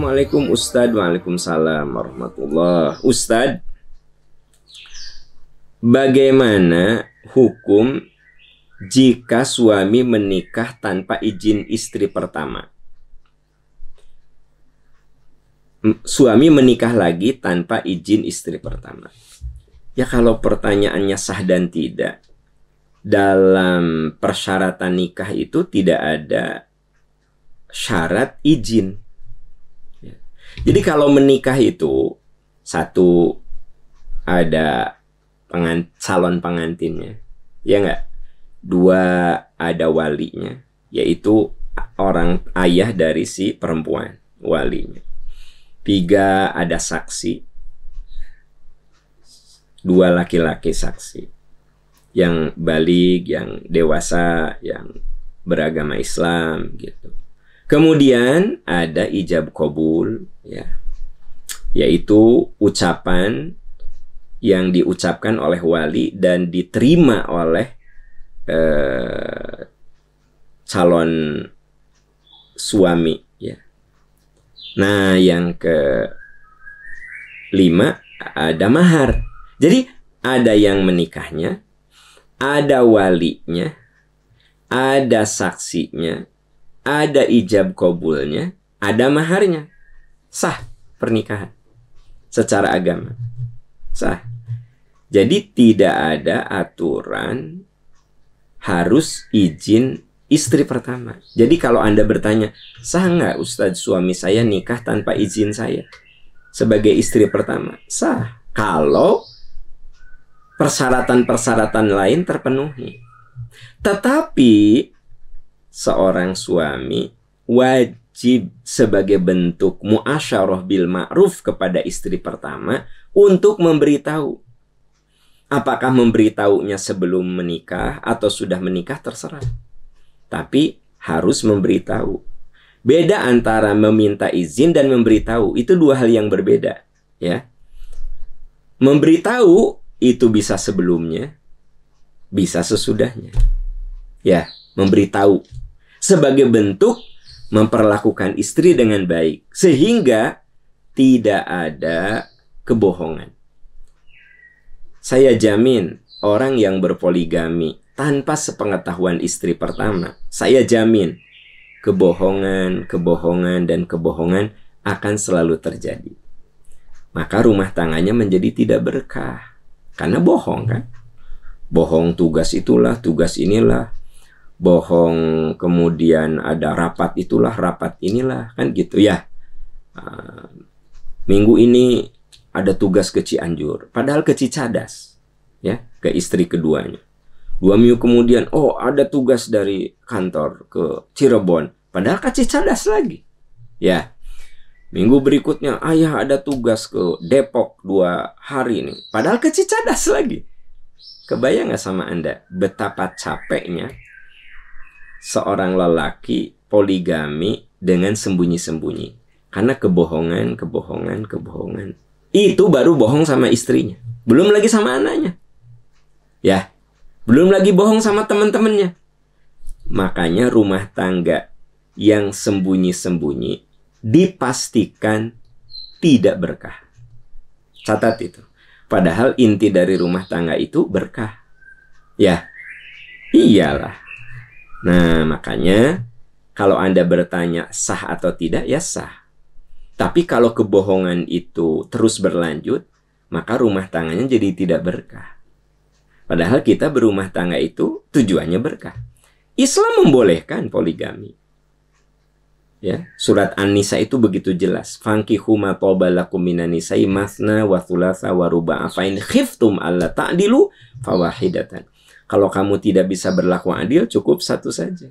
Assalamualaikum Ustadz. Waalaikumsalam warahmatullah. Ustadz, bagaimana hukum jika suami menikah tanpa izin istri pertama? Suami menikah lagi tanpa izin istri pertama. Ya kalau pertanyaannya sah dan tidak, dalam persyaratan nikah itu tidak ada syarat izin. Jadi kalau menikah itu, satu, ada calon pengantinnya, ya nggak? Dua, ada walinya, yaitu orang ayah dari si perempuan, walinya. Tiga, ada saksi, dua laki-laki saksi, yang baligh, yang dewasa, yang beragama Islam, gitu. Kemudian ada ijab qabul, ya, yaitu ucapan yang diucapkan oleh wali dan diterima oleh calon suami, ya. Nah, yang kelima ada mahar. Jadi ada yang menikahnya, ada walinya, ada saksinya, ada ijab qabulnya, ada maharnya. Sah pernikahan secara agama. Sah. Jadi tidak ada aturan harus izin istri pertama. Jadi kalau Anda bertanya, sah nggak Ustadz suami saya nikah tanpa izin saya sebagai istri pertama? Sah. Kalau persyaratan-persyaratan lain terpenuhi. Tetapi seorang suami wajib sebagai bentuk muasyarah bil ma'ruf kepada istri pertama untuk memberitahu. Apakah memberitahunya sebelum menikah atau sudah menikah terserah. Tapi harus memberitahu. Beda antara meminta izin dan memberitahu, itu dua hal yang berbeda, ya. Memberitahu itu bisa sebelumnya, bisa sesudahnya. Ya, memberitahu sebagai bentuk memperlakukan istri dengan baik sehingga tidak ada kebohongan. Saya jamin orang yang berpoligami tanpa sepengetahuan istri pertama, saya jamin kebohongan akan selalu terjadi. Maka rumah tangganya menjadi tidak berkah karena bohong, kan? Bohong tugas itulah, tugas inilah. Bohong kemudian ada rapat itulah, rapat inilah, kan gitu ya. Minggu ini ada tugas ke Cianjur, padahal ke Cicadas, ya, ke istri keduanya. 2 minggu kemudian, oh ada tugas dari kantor ke Cirebon, padahal ke Cicadas lagi, ya. Minggu berikutnya, ayah ada tugas ke Depok 2 hari nih, padahal ke Cicadas lagi. Kebayang nggak sama Anda betapa capeknya seorang lelaki poligami dengan sembunyi-sembunyi karena kebohongan. Itu baru bohong sama istrinya, belum lagi sama anaknya, ya, belum lagi bohong sama teman-temannya. Makanya rumah tangga yang sembunyi-sembunyi dipastikan tidak berkah. Catat itu. Padahal inti dari rumah tangga itu berkah, ya. Iyalah. Nah, makanya kalau Anda bertanya sah atau tidak, ya sah. Tapi kalau kebohongan itu terus berlanjut, maka rumah tangganya jadi tidak berkah. Padahal kita berumah tangga itu tujuannya berkah. Islam membolehkan poligami. Ya, surat An-Nisa itu begitu jelas. Fankihu ma toba lakum minan nisa'i masna wa thulatha wa ruba'a fa in khiftum alla ta'dilu fawahidatan. Kalau kamu tidak bisa berlaku adil, cukup satu saja.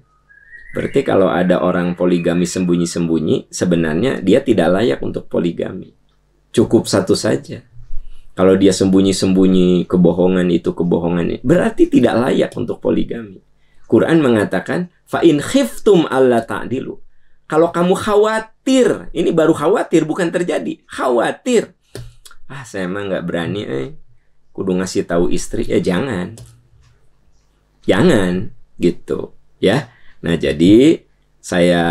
Berarti kalau ada orang poligami sembunyi-sembunyi, sebenarnya dia tidak layak untuk poligami. Cukup satu saja. Kalau dia sembunyi-sembunyi kebohongan itu, berarti tidak layak untuk poligami. Quran mengatakan, fa in khiftum alla ta'dilu. Kalau kamu khawatir, ini baru khawatir, bukan terjadi. Khawatir. Saya emang nggak berani, kudu ngasih tahu istri. Ya jangan. Jangan, gitu. Ya. Nah, jadi saya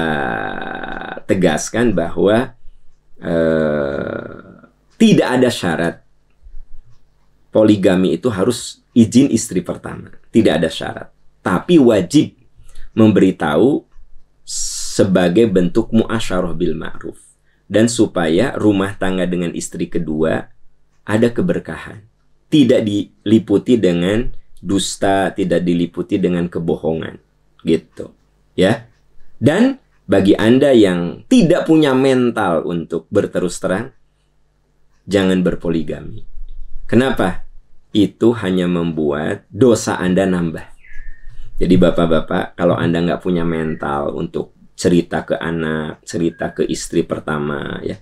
tegaskan bahwa tidak ada syarat poligami itu harus izin istri pertama. Tidak ada syarat. Tapi wajib memberitahu sebagai bentuk muasyarah bil ma'ruf. Dan supaya rumah tangga dengan istri kedua ada keberkahan. Tidak diliputi dengan dusta, tidak diliputi dengan kebohongan. Gitu. Ya. Dan bagi Anda yang tidak punya mental untuk berterus terang, jangan berpoligami. Kenapa? Itu hanya membuat dosa Anda nambah. Jadi bapak-bapak, kalau Anda nggak punya mental untuk cerita ke anak, cerita ke istri pertama, ya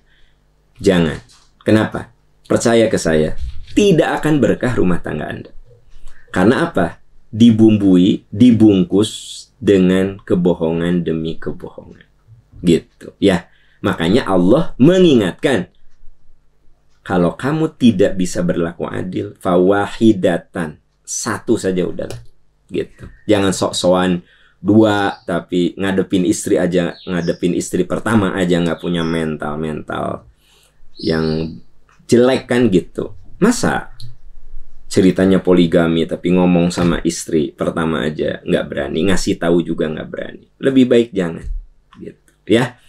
jangan. Kenapa? Percaya ke saya, tidak akan berkah rumah tangga Anda. Karena apa? Dibumbui, dibungkus dengan kebohongan demi kebohongan. Gitu, ya. Makanya Allah mengingatkan, kalau kamu tidak bisa berlaku adil, fawahidatan, satu saja udahlah. Gitu. Jangan sok-sokan dua, tapi ngadepin istri pertama aja nggak punya mental yang jelek kan gitu. Masa ceritanya poligami tapi ngomong sama istri pertama aja nggak berani, ngasih tahu juga nggak berani. Lebih baik jangan. Gitu, ya.